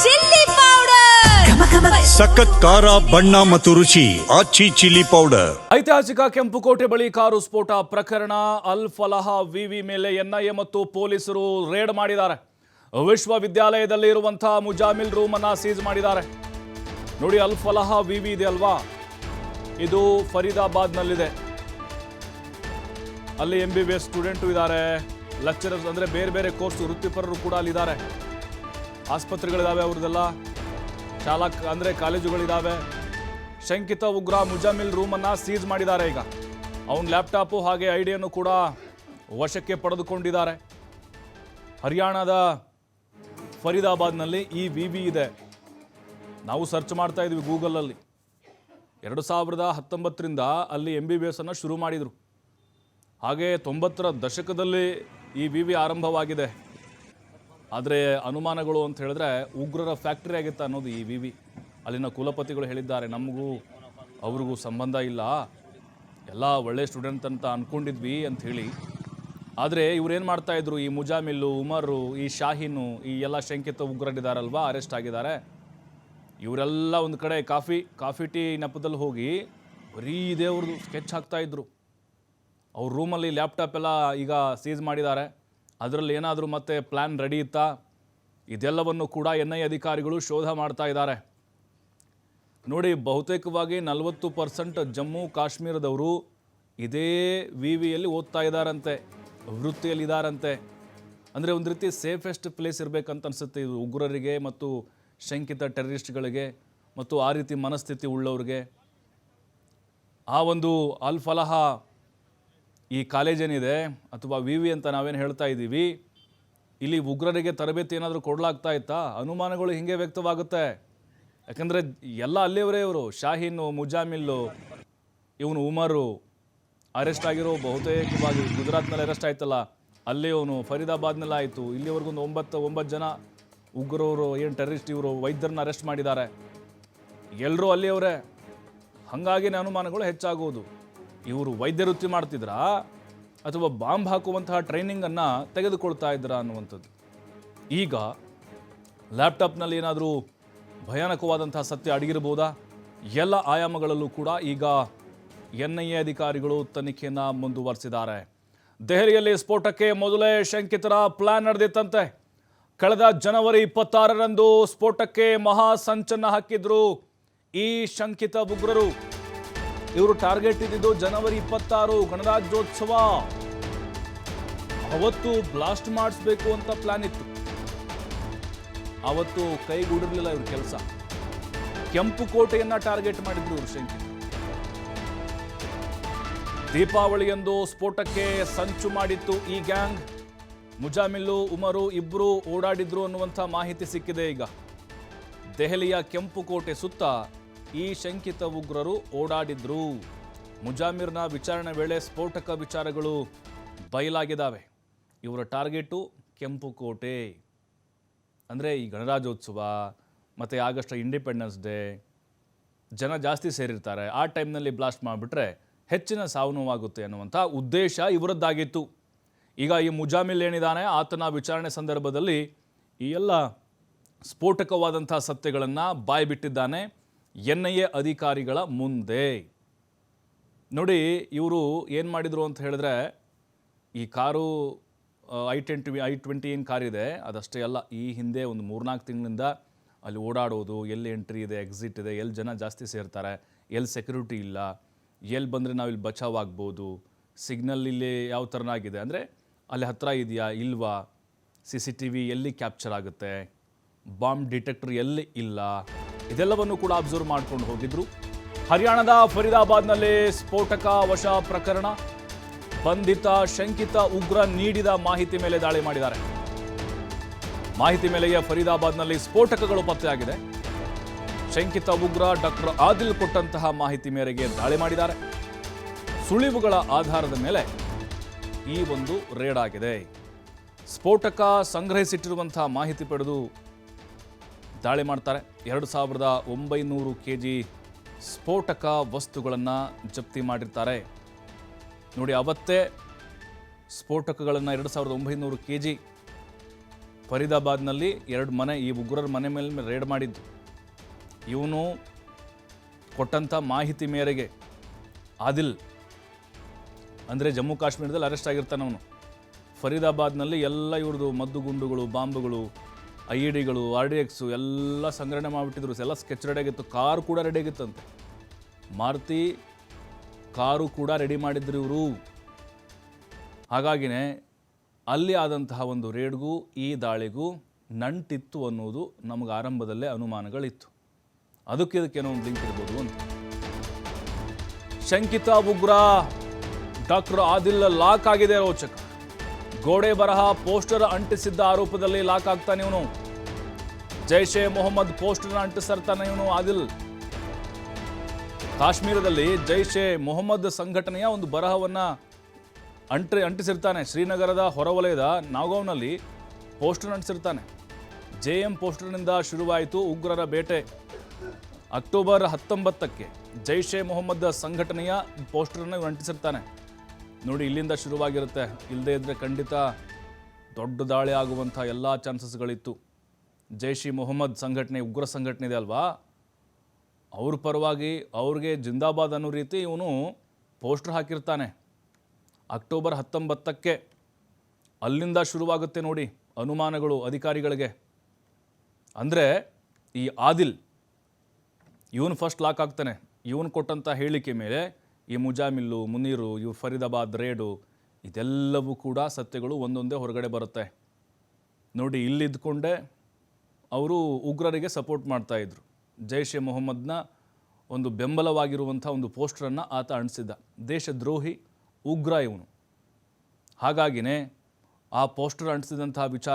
Chilli powder, ಸಖತ್ ಖಾರ ಬಣ್ಣ ಮತ್ತು ರುಚಿ ಆಚಿ ಚಿಲ್ಲಿ ಪೌಡರ್. ಐತಿಹಾಸಿಕ ಕೆಂಪುಕೋಟೆ ಬಳಿ ಕಾರು ಸ್ಫೋಟ ಪ್ರಕರಣ. ಅಲ್ ಫಲಾಹ ವಿವಿ ಮೇಲೆ ಎನ್ಐಎ ಮತ್ತು ಪೊಲೀಸರು ರೇಡ್ ಮಾಡಿದ್ದಾರೆ. ವಿಶ್ವವಿದ್ಯಾಲಯದಲ್ಲಿ ಇರುವಂತಹ ಮುಜಾಮಿಲ್ ರೂಮ್ ಅನ್ನ ಸೀಸ್ ಮಾಡಿದ್ದಾರೆ. ನೋಡಿ, ಅಲ್ ಫಲಾಹ ವಿವಿ ಇದೆ ಅಲ್ವಾ, ಇದು ಫರೀದಾಬಾದ್ನಲ್ಲಿದೆ. ಅಲ್ಲಿ MBBS ಸ್ಟೂಡೆಂಟು ಇದ್ದಾರೆ, ಲೆಕ್ಚರರ್ಸ್ ಅಂದರೆ ಬೇರೆ ಬೇರೆ ಕೋರ್ಸ್ ವೃತ್ತಿಪರರು ಕೂಡ ಅಲ್ಲಿದ್ದಾರೆ. ಆಸ್ಪತ್ರೆಗಳಿದ್ದಾವೆ, ಅವ್ರದ್ದೆಲ್ಲ ಶಾಲಾ ಅಂದರೆ ಕಾಲೇಜುಗಳಿದ್ದಾವೆ. ಶಂಕಿತ ಉಗ್ರ ಮುಜಾಮಿಲ್ ರೂಮನ್ನು ಸೀಸ್ ಮಾಡಿದ್ದಾರೆ. ಈಗ ಅವನ ಲ್ಯಾಪ್ಟಾಪು ಹಾಗೆ ಐಡಿಯನ್ನು ಕೂಡ ವಶಕ್ಕೆ ಪಡೆದುಕೊಂಡಿದ್ದಾರೆ. ಹರಿಯಾಣದ ಫರೀದಾಬಾದ್ನಲ್ಲಿ ಈ ವಿವಿ ಇದೆ. ನಾವು ಸರ್ಚ್ ಮಾಡ್ತಾ ಇದ್ವಿ ಗೂಗಲಲ್ಲಿ. 2019ರಿಂದ ಅಲ್ಲಿ MBBS ಅನ್ನು ಶುರು ಮಾಡಿದರು. ಹಾಗೆ 90ರ ದಶಕದಲ್ಲಿ ಈ ವಿವಿ ಆರಂಭವಾಗಿದೆ. ಆದರೆ ಅನುಮಾನಗಳು ಅಂತ ಹೇಳಿದ್ರೆ ಉಗ್ರರ ಫ್ಯಾಕ್ಟ್ರಿ ಆಗಿತ್ತು ಅನ್ನೋದು ಈ ವಿವಿ. ಅಲ್ಲಿನ ಕುಲಪತಿಗಳು ಹೇಳಿದ್ದಾರೆ, ನಮಗೂ ಅವ್ರಿಗೂ ಸಂಬಂಧ ಇಲ್ಲ, ಎಲ್ಲ ಒಳ್ಳೆ ಸ್ಟೂಡೆಂಟ್ ಅಂತ ಅಂದ್ಕೊಂಡಿದ್ವಿ ಅಂತ ಹೇಳಿ. ಆದರೆ ಇವರೇನು ಮಾಡ್ತಾಯಿದ್ರು, ಈ ಮುಜಾಮಿಲ್ಲು, ಉಮರು, ಈ ಶಾಹೀನು, ಈ ಎಲ್ಲ ಶಂಕಿತ ಉಗ್ರರಿದ್ದಾರಲ್ವಾ, ಅರೆಸ್ಟ್ ಆಗಿದ್ದಾರೆ. ಇವರೆಲ್ಲ ಒಂದು ಕಡೆ ಕಾಫಿ ಟೀ ನೆಪದಲ್ಲಿ ಹೋಗಿ ಬರೀ ಇದೇ ಅವ್ರದ್ದು ಸ್ಕೆಚ್ ಹಾಕ್ತಾಯಿದ್ರು. ಅವ್ರ ರೂಮಲ್ಲಿ ಲ್ಯಾಪ್ಟಾಪ್ ಎಲ್ಲ ಈಗ ಸೀಸ್ ಮಾಡಿದ್ದಾರೆ. ಅದರಲ್ಲಿ ಏನಾದರೂ ಮತ್ತೆ ಪ್ಲ್ಯಾನ್ ರೆಡಿ ಇತ್ತಾ, ಇದೆಲ್ಲವನ್ನು ಕೂಡ NIA ಅಧಿಕಾರಿಗಳು ಶೋಧ ಮಾಡ್ತಾ ಇದ್ದಾರೆ. ನೋಡಿ, ಬಹುತೇಕವಾಗಿ 40% ಜಮ್ಮು ಕಾಶ್ಮೀರದವರು ಇದೇ ವಿವಿಯಲ್ಲಿ ಓದ್ತಾ ಇದ್ದಾರಂತೆ, ವೃತ್ತಿಯಲ್ಲಿದ್ದಾರಂತೆ. ಅಂದರೆ ಒಂದು ರೀತಿ ಸೇಫೆಸ್ಟ್ ಪ್ಲೇಸ್ ಇರಬೇಕಂತ ಅನಿಸುತ್ತೆ ಇದು ಉಗ್ರರಿಗೆ ಮತ್ತು ಶಂಕಿತ ಟೆರರಿಸ್ಟ್ಗಳಿಗೆ ಮತ್ತು ಆ ರೀತಿ ಮನಸ್ಥಿತಿ ಉಳ್ಳವ್ರಿಗೆ. ಆ ಒಂದು ಅಲ್ ಫಲಾಹ ಈ ಕಾಲೇಜೇನಿದೆ ಅಥವಾ ವಿವಿ ಅಂತ ನಾವೇನು ಹೇಳ್ತಾ ಇದ್ದೀವಿ, ಇಲ್ಲಿ ಉಗ್ರರಿಗೆ ತರಬೇತಿ ಏನಾದರೂ ಕೊಡಲಾಗ್ತಾ ಇತ್ತಾ? ಅನುಮಾನಗಳು ಹೀಗೆ ವ್ಯಕ್ತವಾಗುತ್ತೆ. ಯಾಕಂದರೆ ಎಲ್ಲ ಅಲ್ಲಿಯವರೇ ಇವರು. ಶಾಹೀನು, ಮುಜಾಮಿಲ್ಲು, ಇವನು ಉಮರು ಅರೆಸ್ಟ್ ಆಗಿರೋ ಬಹುತೇಕವಾಗಿ ಗುಜರಾತ್ನಲ್ಲಿ ಅರೆಸ್ಟ್ ಆಯ್ತಲ್ಲ, ಅಲ್ಲಿ ಅವನು ಫರೀದಾಬಾದ್ನಲ್ಲಿ ಆಯಿತು. ಇಲ್ಲಿವರೆಗೊಂದು 9 ಜನ ಉಗ್ರವರು, ಏನು ಟೆರರಿಸ್ಟ್ ಇವರು ವೈದ್ಯರನ್ನ ಅರೆಸ್ಟ್ ಮಾಡಿದ್ದಾರೆ. ಎಲ್ಲರೂ ಅಲ್ಲಿಯವರೇ. ಹಾಗಾಗಿನೇ ಅನುಮಾನಗಳು ಹೆಚ್ಚಾಗುವುದು. ಇವರು ವೈದ್ಯ ವೃತ್ತಿ ಮಾಡ್ತಿದ್ರಾ ಅಥವಾ ಬಾಂಬ್ ಹಾಕುವಂತಹ ಟ್ರೈನಿಂಗನ್ನು ತೆಗೆದುಕೊಳ್ತಾ ಇದ್ರಾ ಅನ್ನುವಂಥದ್ದು. ಈಗ ಲ್ಯಾಪ್ಟಾಪ್ನಲ್ಲಿ ಏನಾದರೂ ಭಯಾನಕವಾದಂತಹ ಸತ್ಯ ಅಡಗಿರಬಹುದಾ? ಎಲ್ಲ ಆಯಾಮಗಳಲ್ಲೂ ಕೂಡ ಈಗ NIA ಅಧಿಕಾರಿಗಳು ತನಿಖೆಯನ್ನು ಮುಂದುವರಿಸಿದ್ದಾರೆ. ದೆಹಲಿಯಲ್ಲಿ ಸ್ಫೋಟಕ್ಕೆ ಮೊದಲೇ ಶಂಕಿತರ ಪ್ಲಾನ್ ನಡೆದಿತ್ತಂತೆ. ಕಳೆದ ಜನವರಿ 26ರಂದು ಸ್ಫೋಟಕ್ಕೆ ಮಹಾ ಸಂಚನ್ನು ಹಾಕಿದ್ರು ಈ ಶಂಕಿತ ಉಗ್ರರು. ಇವರು ಟಾರ್ಗೆಟ್ ಇದ್ದಿದ್ದು ಜನವರಿ 26 ಗಣರಾಜ್ಯೋತ್ಸವ, ಅವತ್ತು ಬ್ಲಾಸ್ಟ್ ಮಾಡಿಸ್ಬೇಕು ಅಂತ ಪ್ಲಾನ್ ಇತ್ತು. ಅವತ್ತು ಕೈಗೂಡಿರಲಿಲ್ಲ ಇವ್ರ ಕೆಲಸ. ಕೆಂಪುಕೋಟೆಯನ್ನ ಟಾರ್ಗೆಟ್ ಮಾಡಿದ್ರು ಇವರು ಶಂಕಿತ. ದೀಪಾವಳಿಯಂದು ಸ್ಫೋಟಕ್ಕೆ ಸಂಚು ಮಾಡಿತ್ತು ಈ ಗ್ಯಾಂಗ್. ಮುಜಾಮಿಲ್ಲು, ಉಮರು ಇಬ್ಬರು ಓಡಾಡಿದ್ರು ಅನ್ನುವಂಥ ಮಾಹಿತಿ ಸಿಕ್ಕಿದೆ. ಈಗ ದೆಹಲಿಯ ಕೆಂಪುಕೋಟೆ ಸುತ್ತ ಈ ಶಂಕಿತ ಉಗ್ರರು ಓಡಾಡಿದ್ರು. ಮುಜಾಮಿರ್ನ ವಿಚಾರಣೆ ವೇಳೆ ಸ್ಫೋಟಕ ವಿಚಾರಗಳು ಬಯಲಾಗಿದ್ದಾವೆ. ಇವರ ಟಾರ್ಗೆಟು ಕೆಂಪುಕೋಟೆ. ಅಂದರೆ ಈ ಗಣರಾಜ್ಯೋತ್ಸವ ಮತ್ತು ಆಗಸ್ಟ್ ಇಂಡಿಪೆಂಡೆನ್ಸ್ ಡೇ ಜನ ಜಾಸ್ತಿ ಸೇರಿರ್ತಾರೆ. ಆ ಟೈಮ್ನಲ್ಲಿ ಬ್ಲಾಸ್ಟ್ ಮಾಡಿಬಿಟ್ರೆ ಹೆಚ್ಚಿನ ಸಾವು ನೋವಾಗುತ್ತೆ ಅನ್ನುವಂಥ ಉದ್ದೇಶ ಇವರದ್ದಾಗಿತ್ತು. ಈಗ ಈ ಮುಜಾಮಿಲ್ ಏನಿದ್ದಾನೆ, ಆತನ ವಿಚಾರಣೆ ಸಂದರ್ಭದಲ್ಲಿ ಈ ಎಲ್ಲ ಸ್ಫೋಟಕವಾದಂಥ ಸತ್ಯಗಳನ್ನು ಬಾಯ್ಬಿಟ್ಟಿದ್ದಾನೆ NIA ಅಧಿಕಾರಿಗಳ ಮುಂದೆ. ನೋಡಿ, ಇವರು ಏನು ಮಾಡಿದರು ಅಂತ ಹೇಳಿದ್ರೆ, ಈ ಕಾರು I-20 ಏನು ಕಾರಿದೆ ಅದಷ್ಟೇ ಅಲ್ಲ, ಈ ಹಿಂದೆ ಒಂದು 3-4 ತಿಂಗಳಿಂದ ಅಲ್ಲಿ ಓಡಾಡೋದು, ಎಲ್ಲಿ ಎಂಟ್ರಿ ಇದೆ, ಎಕ್ಸಿಟ್ ಇದೆ, ಎಲ್ಲಿ ಜನ ಜಾಸ್ತಿ ಸೇರ್ತಾರೆ, ಎಲ್ಲಿ ಸೆಕ್ಯೂರಿಟಿ ಇಲ್ಲ, ಎಲ್ಲಿ ಬಂದರೆ ನಾವು ಇಲ್ಲಿ ಬಚಾವ್ ಆಗ್ಬೋದು, ಸಿಗ್ನಲ್ ಇಲ್ಲಿ ಯಾವ ಥರನಾಗಿದೆ, ಅಂದರೆ ಅಲ್ಲಿ ಹತ್ತಿರ ಇದೆಯಾ ಇಲ್ವಾ, CCTV ಎಲ್ಲಿ ಕ್ಯಾಪ್ಚರ್ ಆಗುತ್ತೆ, ಬಾಂಬ್ ಡಿಟೆಕ್ಟರ್ ಎಲ್ಲಿ ಇಲ್ಲ, ಇದೆಲ್ಲವನ್ನು ಕೂಡ ಅಬ್ಸರ್ವ್ ಮಾಡ್ಕೊಂಡು ಹೋಗಿದ್ರು. ಹರಿಯಾಣದ ಫರೀದಾಬಾದ್ನಲ್ಲಿ ಸ್ಫೋಟಕ ವಶ ಪ್ರಕರಣ. ಬಂಧಿತ ಶಂಕಿತ ಉಗ್ರ ನೀಡಿದ ಮಾಹಿತಿ ಮೇಲೆ ದಾಳಿ ಮಾಡಿದ್ದಾರೆ. ಮಾಹಿತಿ ಮೇಲೆಯೇ ಫರೀದಾಬಾದ್ನಲ್ಲಿ ಸ್ಫೋಟಕಗಳು ಪತ್ತೆಯಾಗಿದೆ. ಶಂಕಿತ ಉಗ್ರ ಡಾಕ್ಟರ್ ಆದಿಲ್ ಕೊಟ್ಟಂತಹ ಮಾಹಿತಿ ಮೇರೆಗೆ ದಾಳಿ ಮಾಡಿದ್ದಾರೆ. ಸುಳಿವುಗಳ ಆಧಾರದ ಮೇಲೆ ಈ ಒಂದು ರೇಡ್ ಆಗಿದೆ. ಸ್ಫೋಟಕ ಸಂಗ್ರಹಿಸಿಟ್ಟಿರುವಂತಹ ಮಾಹಿತಿ ಪಡೆದು ದಾಳಿ ಮಾಡ್ತಾರೆ. 2900 kg ಸ್ಫೋಟಕ ವಸ್ತುಗಳನ್ನು ಜಪ್ತಿ ಮಾಡಿರ್ತಾರೆ. ನೋಡಿ, ಅವತ್ತೇ ಸ್ಫೋಟಕಗಳನ್ನು 2900 kg ಫರೀದಾಬಾದ್ನಲ್ಲಿ 2 ಮನೆ ಈ ಉಗ್ರರ ಮನೆ ಮೇಲೆ ರೇಡ್ ಮಾಡಿದ್ದು. ಇವನು ಕೊಟ್ಟಂಥ ಮಾಹಿತಿ ಮೇರೆಗೆ ಆದಿಲ್ ಅಂದರೆ ಜಮ್ಮು ಕಾಶ್ಮೀರದಲ್ಲಿ ಅರೆಸ್ಟ್ ಆಗಿರ್ತಾನೆ ಅವನು. ಫರೀದಾಬಾದ್ನಲ್ಲಿ ಎಲ್ಲ ಇವ್ರದ್ದು ಮದ್ದುಗುಂಡುಗಳು, ಬಾಂಬುಗಳು, IEDಗಳು, RDX ಎಲ್ಲ ಸಂಗ್ರಹಣೆ ಮಾಡಿಬಿಟ್ಟಿದ್ರು. ಎಲ್ಲ ಸ್ಕೆಚ್ ರೆಡಿಯಾಗಿತ್ತು. ಕಾರು ಕೂಡ ರೆಡಿಯಾಗಿತ್ತಂತೆ. ಮಾರುತಿ ಕಾರು ಕೂಡ ರೆಡಿ ಮಾಡಿದ್ರು ಇವರು. ಹಾಗಾಗಿನೇ ಅಲ್ಲಿ ಆದಂತಹ ಒಂದು ರೇಡ್ಗೂ ಈ ದಾಳಿಗೂ ನಂಟಿತ್ತು ಅನ್ನೋದು ನಮಗೆ ಆರಂಭದಲ್ಲೇ ಅನುಮಾನಗಳಿತ್ತು. ಇದಕ್ಕೇನೋ ಒಂದು ಲಿಂಕ್ ಇರ್ಬೋದು ಅಂತ. ಶಂಕಿತ ಉಗ್ರ ಡಾಕ್ಟರ್ ಆದಿಲ್ ಲಾಕ್ ಆಗಿದೆ. ರೋಚಕ ಗೋಡೆ ಬರಹ ಪೋಸ್ಟರ್ ಅಂಟಿಸಿದ್ದ ಆರೋಪದಲ್ಲಿ ಲಾಕ್ ಆಗ್ತಾನೆ ಇವನು. ಜೈಷೆ ಮೊಹಮ್ಮದ್ ಪೋಸ್ಟರ್ನ ಅಂಟಿಸಿರ್ತಾನೆ ಇವನು ಆದಿಲ್. ಕಾಶ್ಮೀರದಲ್ಲಿ ಜೈಷೆ ಮೊಹಮ್ಮದ್ ಸಂಘಟನೆಯ ಒಂದು ಬರಹವನ್ನ ಅಂಟಿಸಿರ್ತಾನೆ. ಶ್ರೀನಗರದ ಹೊರವಲಯದ ನಾಗೌನ್ನಲ್ಲಿ ಪೋಸ್ಟರ್ ಅಂಟಿಸಿರ್ತಾನೆ. JM ಪೋಸ್ಟರ್ನಿಂದ ಶುರುವಾಯಿತು ಉಗ್ರರ ಬೇಟೆ. ಅಕ್ಟೋಬರ್ 19ಕ್ಕೆ ಜೈಷೆ ಮೊಹಮ್ಮದ್ ಸಂಘಟನೆಯ ಪೋಸ್ಟರನ್ನು ಅಂಟಿಸಿರ್ತಾನೆ. ನೋಡಿ, ಇಲ್ಲಿಂದ ಶುರುವಾಗಿರುತ್ತೆ. ಇಲ್ಲದೇ ಇದ್ದರೆ ಖಂಡಿತ ದೊಡ್ಡ ದಾಳಿ ಆಗುವಂಥ ಎಲ್ಲ ಚಾನ್ಸಸ್ಗಳಿತ್ತು. ಜೈಷ್ ಇ ಮೊಹಮ್ಮದ್ ಸಂಘಟನೆ, ಉಗ್ರ ಸಂಘಟನೆ ಇದೆ ಅಲ್ವಾ, ಅವ್ರ ಪರವಾಗಿ ಅವ್ರಿಗೆ ಜಿಂದಾಬಾದ್ ಅನ್ನೋ ರೀತಿ ಇವನು ಪೋಸ್ಟರ್ ಹಾಕಿರ್ತಾನೆ. ಅಕ್ಟೋಬರ್ 19ಕ್ಕೆ ಅಲ್ಲಿಂದ ಶುರುವಾಗುತ್ತೆ ನೋಡಿ ಅನುಮಾನಗಳು ಅಧಿಕಾರಿಗಳಿಗೆ. ಅಂದರೆ ಈ ಆದಿಲ್ ಇವನು ಫಸ್ಟ್ ಲಾಕ್ ಆಗ್ತಾನೆ. ಇವನು ಕೊಟ್ಟಂಥ ಹೇಳಿಕೆ ಮೇಲೆ ಈ ಮುಜಾಮಿಲ್ಲು, ಮುನೀರು, ಇವು ಫರೀದಾಬಾದ್ ರೇಡು ಇದೆಲ್ಲವೂ ಕೂಡ ಸತ್ಯಗಳು ಒಂದೊಂದೇ ಹೊರಗಡೆ ಬರುತ್ತೆ. ನೋಡಿ, ಇಲ್ಲಿದ್ದುಕೊಂಡೇ ಅವರು ಉಗ್ರರಿಗೆ ಸಪೋರ್ಟ್ ಮಾಡ್ತಾಯಿದ್ರು. ಜೈಷ್ ಎ ಮೊಹಮ್ಮದ್ನ ಒಂದು ಬೆಂಬಲವಾಗಿರುವಂಥ ಒಂದು ಪೋಸ್ಟರನ್ನು ಆತ ಅಂಟಿಸಿದ್ದ. ದೇಶದ್ರೋಹಿ ಉಗ್ರ ಇವನು. ಹಾಗಾಗಿನೇ ಆ ಪೋಸ್ಟರ್ ಅಂಟಿಸಿದಂತಹ ವಿಚಾರ